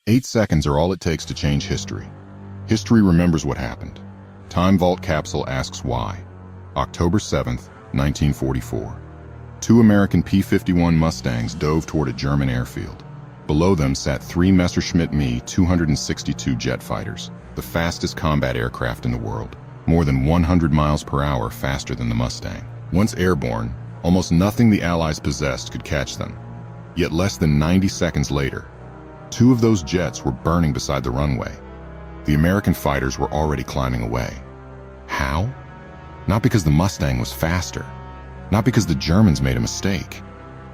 8 seconds are all it takes to change history. History remembers what happened. Time Vault Capsule asks why. October 7th, 1944. Two American P-51 Mustangs dove toward a German airfield. Below them sat three Messerschmitt Me 262 jet fighters, the fastest combat aircraft in the world, more than 100 miles per hour faster than the Mustang. Once airborne, almost nothing the Allies possessed could catch them. Yet less than 90 seconds later, two of those jets were burning beside the runway. The American fighters were already climbing away. How? Not because the Mustang was faster, not because the Germans made a mistake.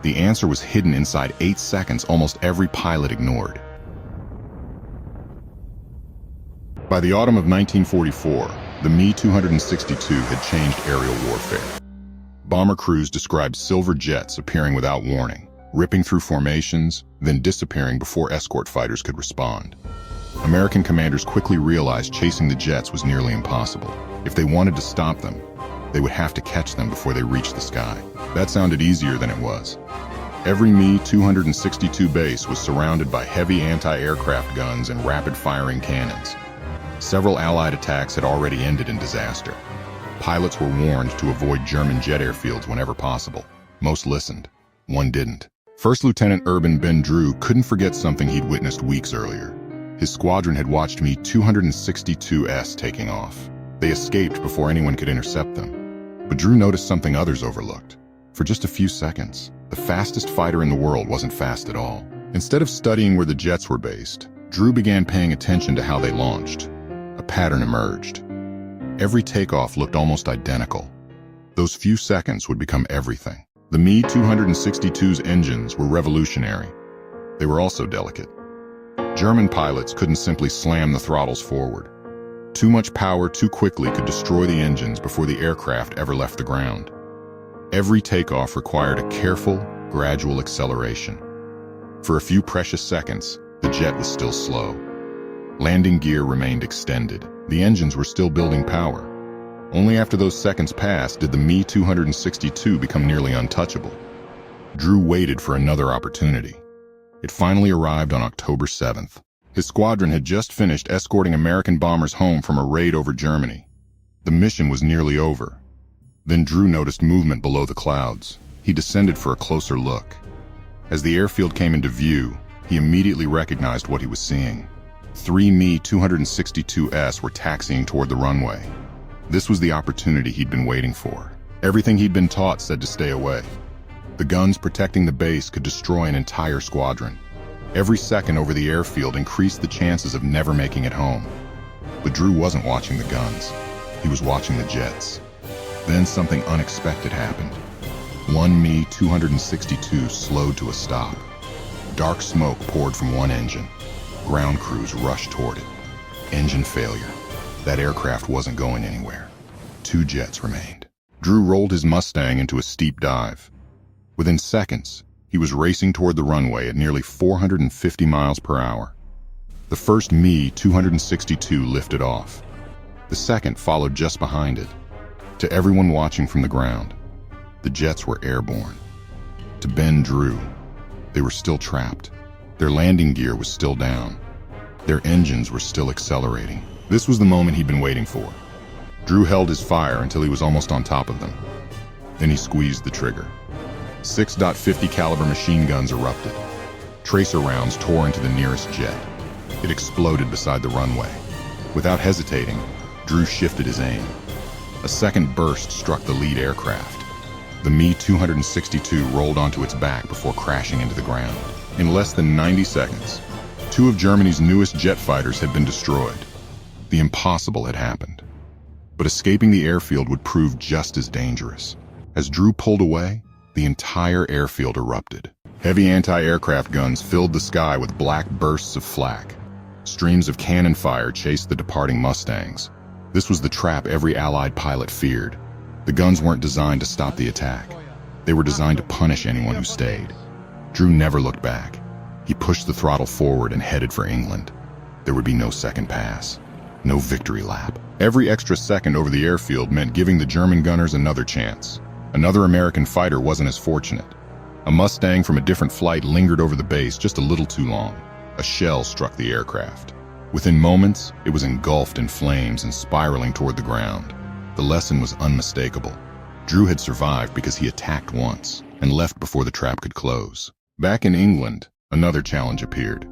The answer was hidden inside 8 seconds almost every pilot ignored. By the autumn of 1944, the Me-262 had changed aerial warfare. Bomber crews described silver jets appearing without warning, ripping through formations, then disappearing before escort fighters could respond. American commanders quickly realized chasing the jets was nearly impossible. If they wanted to stop them, they would have to catch them before they reached the sky. That sounded easier than it was. Every Me-262 base was surrounded by heavy anti-aircraft guns and rapid-firing cannons. Several Allied attacks had already ended in disaster. Pilots were warned to avoid German jet airfields whenever possible. Most listened. One didn't. First Lieutenant Urban Ben Drew couldn't forget something he'd witnessed weeks earlier. His squadron had watched Me-262s taking off. They escaped before anyone could intercept them. But Drew noticed something others overlooked. For just a few seconds, the fastest fighter in the world wasn't fast at all. Instead of studying where the jets were based, Drew began paying attention to how they launched. A pattern emerged. Every takeoff looked almost identical. Those few seconds would become everything. The Me-262's engines were revolutionary. They were also delicate. German pilots couldn't simply slam the throttles forward. Too much power too quickly could destroy the engines before the aircraft ever left the ground. Every takeoff required a careful, gradual acceleration. For a few precious seconds, the jet was still slow. Landing gear remained extended. The engines were still building power. Only after those seconds passed did the Me-262 become nearly untouchable. Drew waited for another opportunity. It finally arrived on October 7th. His squadron had just finished escorting American bombers home from a raid over Germany. The mission was nearly over. Then Drew noticed movement below the clouds. He descended for a closer look. As the airfield came into view, he immediately recognized what he was seeing. Three Me-262s were taxiing toward the runway. This was the opportunity he'd been waiting for. Everything he'd been taught said to stay away. The guns protecting the base could destroy an entire squadron. Every second over the airfield increased the chances of never making it home. But Drew wasn't watching the guns. He was watching the jets. Then something unexpected happened. One Me-262 slowed to a stop. Dark smoke poured from one engine. Ground crews rushed toward it. Engine failure. That aircraft wasn't going anywhere. Two jets remained. Drew rolled his Mustang into a steep dive. Within seconds, he was racing toward the runway at nearly 450 miles per hour. The first Me-262 lifted off. The second followed just behind it. To everyone watching from the ground, the jets were airborne. To Ben Drew, they were still trapped. Their landing gear was still down. Their engines were still accelerating. This was the moment he'd been waiting for. Drew held his fire until he was almost on top of them. Then he squeezed the trigger. 6.50 caliber machine guns erupted. Tracer rounds tore into the nearest jet. It exploded beside the runway. Without hesitating, Drew shifted his aim. A second burst struck the lead aircraft. The Me-262 rolled onto its back before crashing into the ground. In less than 90 seconds, two of Germany's newest jet fighters had been destroyed. The impossible had happened. But escaping the airfield would prove just as dangerous. As Drew pulled away, the entire airfield erupted. Heavy anti-aircraft guns filled the sky with black bursts of flak. Streams of cannon fire chased the departing Mustangs. This was the trap every Allied pilot feared. The guns weren't designed to stop the attack. They were designed to punish anyone who stayed. Drew never looked back. He pushed the throttle forward and headed for England. There would be no second pass. No victory lap. Every extra second over the airfield meant giving the German gunners another chance. Another American fighter wasn't as fortunate. A Mustang from a different flight lingered over the base just a little too long. a shell struck the aircraft. Within moments, it was engulfed in flames and spiraling toward the ground. The lesson was unmistakable. Drew had survived because he attacked once and left before the trap could close. Back in England, another challenge appeared.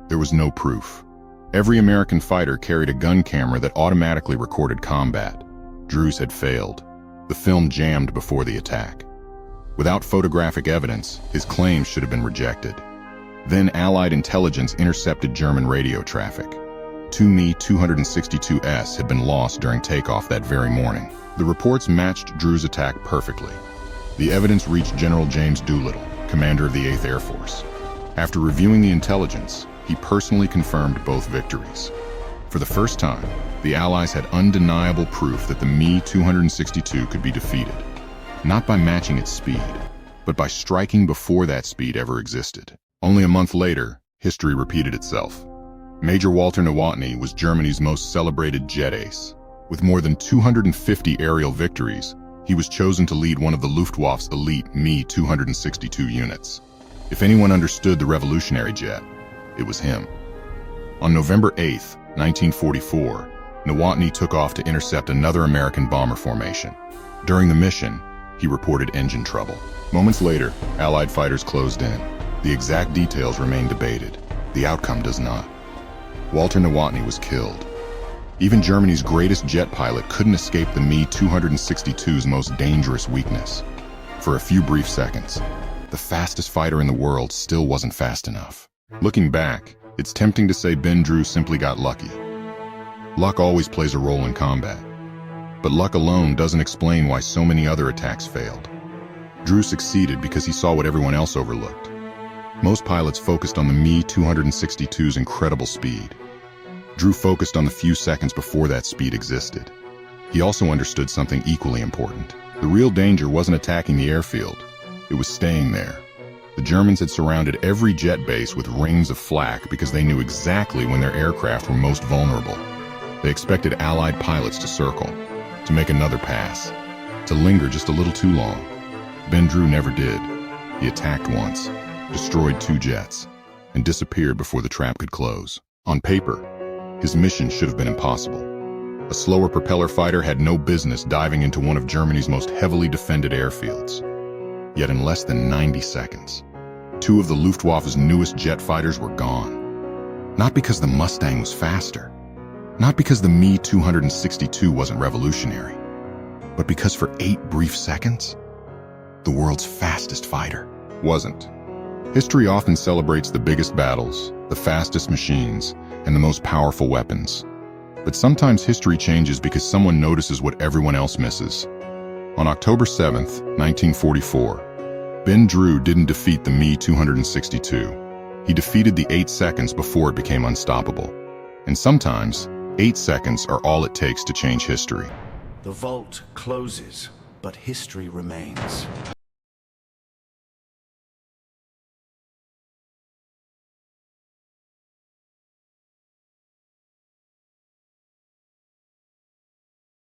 There was no proof. Every American fighter carried a gun camera that automatically recorded combat. Drew's had failed. The film jammed before the attack. Without photographic evidence, his claims should have been rejected. Then Allied intelligence intercepted German radio traffic. Two Me 262s had been lost during takeoff that very morning. The reports matched Drew's attack perfectly. The evidence reached General James Doolittle, commander of the 8th Air Force. After reviewing the intelligence, he personally confirmed both victories. For the first time, the Allies had undeniable proof that the Me 262 could be defeated, not by matching its speed, but by striking before that speed ever existed. Only a month later, history repeated itself. Major Walter Nowotny was Germany's most celebrated jet ace. With more than 250 aerial victories, he was chosen to lead one of the Luftwaffe's elite Me 262 units. If anyone understood the revolutionary jet, it was him. On November 8, 1944, Nowotny took off to intercept another American bomber formation. During the mission, he reported engine trouble. Moments later, Allied fighters closed in. The exact details remain debated. The outcome does not. Walter Nowotny was killed. Even Germany's greatest jet pilot couldn't escape the Me 262's most dangerous weakness. For a few brief seconds, the fastest fighter in the world still wasn't fast enough. Looking back, it's tempting to say Ben Drew simply got lucky. Luck always plays a role in combat. But luck alone doesn't explain why so many other attacks failed. Drew succeeded because he saw what everyone else overlooked. Most pilots focused on the Me 262's incredible speed. Drew focused on the few seconds before that speed existed. He also understood something equally important. The real danger wasn't attacking the airfield. It was staying there. The Germans had surrounded every jet base with rings of flak because they knew exactly when their aircraft were most vulnerable. They expected Allied pilots to circle, to make another pass, to linger just a little too long. Ben Drew never did. He attacked once, destroyed 2 jets, and disappeared before the trap could close. On paper, his mission should have been impossible. A slower propeller fighter had no business diving into one of Germany's most heavily defended airfields. Yet in less than 90 seconds, 2 of the Luftwaffe's newest jet fighters were gone. Not because the Mustang was faster, not because the Me 262 wasn't revolutionary, but because for 8 brief seconds, the world's fastest fighter wasn't. History often celebrates the biggest battles, the fastest machines, and the most powerful weapons. But sometimes history changes because someone notices what everyone else misses. On October 7, 1944, Ben Drew didn't defeat the Me 262. He defeated the 8 seconds before it became unstoppable. And sometimes, 8 seconds are all it takes to change history. The vault closes, but history remains.